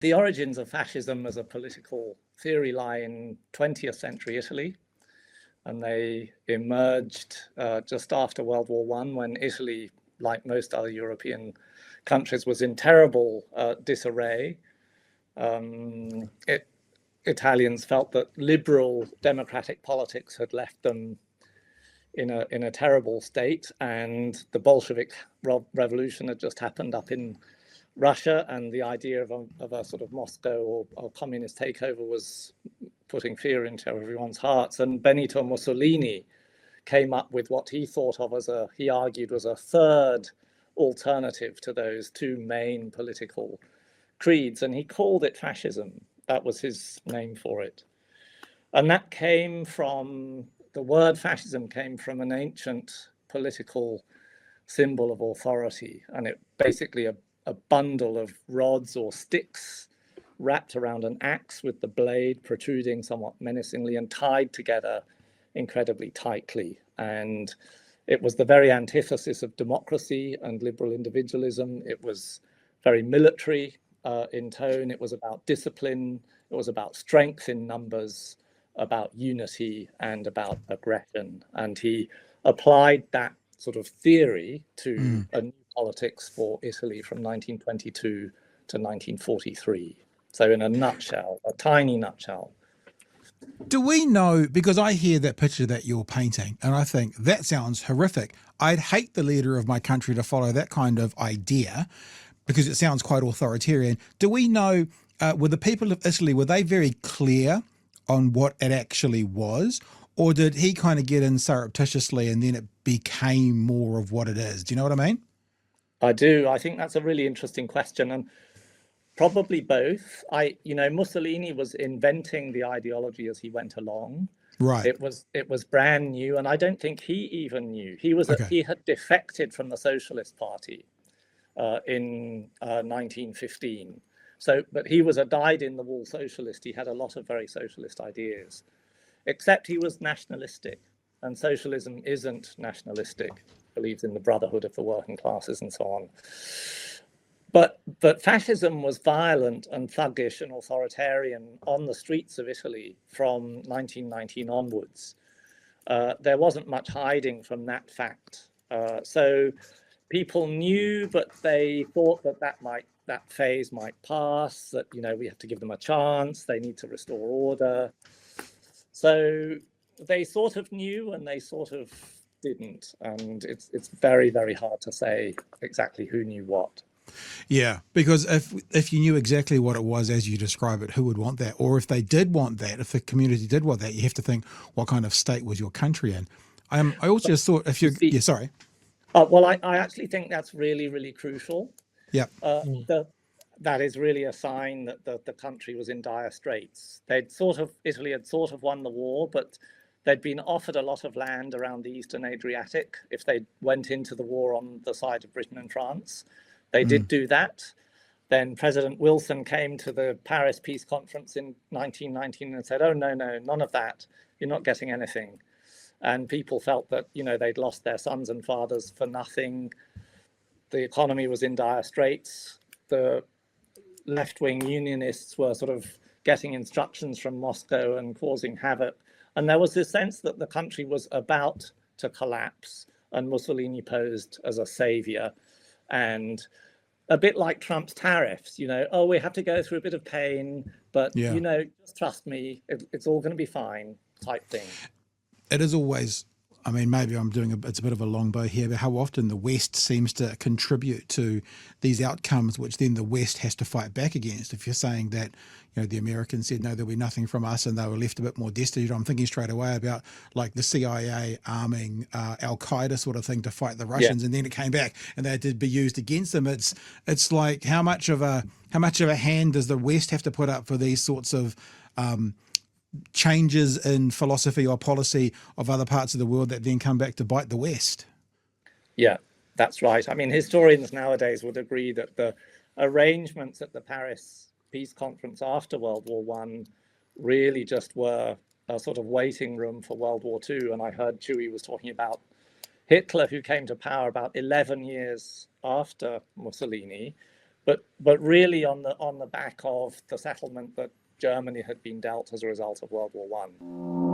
the origins of fascism as a political theory lie in 20th century Italy, and they emerged just after World War I, when Italy, like most other European countries, was in terrible disarray. Italians felt that liberal democratic politics had left them in a terrible state, and the Bolshevik revolution had just happened up in Russia, and the idea of a sort of Moscow or communist takeover was putting fear into everyone's hearts. And Benito Mussolini came up with what he thought of as he argued was a third alternative to those two main political creeds, and he called it fascism. That was his name for it. And that came from, the word fascism came from an ancient political symbol of authority, and it basically a bundle of rods or sticks wrapped around an axe with the blade protruding somewhat menacingly and tied together incredibly tightly. And it was the very antithesis of democracy and liberal individualism. It was very military in tone. It was about discipline. It was about strength in numbers, about unity, and about aggression. And he applied that sort of theory to a new politics for Italy from 1922 to 1943. So in a nutshell, a tiny nutshell. Do we know, because I hear that picture that you're painting and I think that sounds horrific. I'd hate the leader of my country to follow that kind of idea because it sounds quite authoritarian. Do we know, were the people of Italy, were they very clear on what it actually was? Or did he kind of get in surreptitiously and then it became more of what it is? Do you know what I mean? I do. I think that's a really interesting question. And probably both. Mussolini was inventing the ideology as he went along. Right. It was brand new, and I don't think he even knew. He had defected from the Socialist Party in 1915. So, but he was a dyed-in-the-wool socialist. He had a lot of very socialist ideas, except he was nationalistic, and socialism isn't nationalistic. It believes in the brotherhood of the working classes and so on. But fascism was violent and thuggish and authoritarian on the streets of Italy from 1919 onwards. There wasn't much hiding from that fact. So people knew, but they thought that phase might pass, that, we have to give them a chance, they need to restore order. So they sort of knew and they sort of didn't. And it's very, very hard to say exactly who knew what. Yeah, because if you knew exactly what it was as you describe it, who would want that? Or if they did want that, if the community did want that, you have to think, what kind of state was your country in? I also just thought if you, yeah, sorry. Well, I actually think that's really, really crucial. Yeah. That is really a sign that the country was in dire straits. Italy had sort of won the war, but they'd been offered a lot of land around the Eastern Adriatic if they went into the war on the side of Britain and France. They did do that. Then President Wilson came to the Paris Peace Conference in 1919 and said, oh, no, none of that. You're not getting anything. And people felt that, they'd lost their sons and fathers for nothing. The economy was in dire straits. The left-wing unionists were sort of getting instructions from Moscow and causing havoc. And there was this sense that the country was about to collapse, and Mussolini posed as a savior. And a bit like Trump's tariffs, we have to go through a bit of pain, but, just trust me, it's all going to be fine type thing. It is always, maybe I'm doing it's a bit of a long bow here, but how often the West seems to contribute to these outcomes, which then the West has to fight back against. If you're saying that, the Americans said, no, there'll be nothing from us, and they were left a bit more destitute, I'm thinking straight away about like the CIA arming Al-Qaeda sort of thing to fight the Russians, and then it came back and they did be used against them. It's like how much of a hand does the West have to put up for these sorts of changes in philosophy or policy of other parts of the world that then come back to bite the West? Yeah, that's right. Historians nowadays would agree that the arrangements at the Paris Peace Conference after World War I really just were a sort of waiting room for World War II. And I heard Chewie was talking about Hitler, who came to power about 11 years after Mussolini, but really on the back of the settlement that Germany had been dealt as a result of World War I.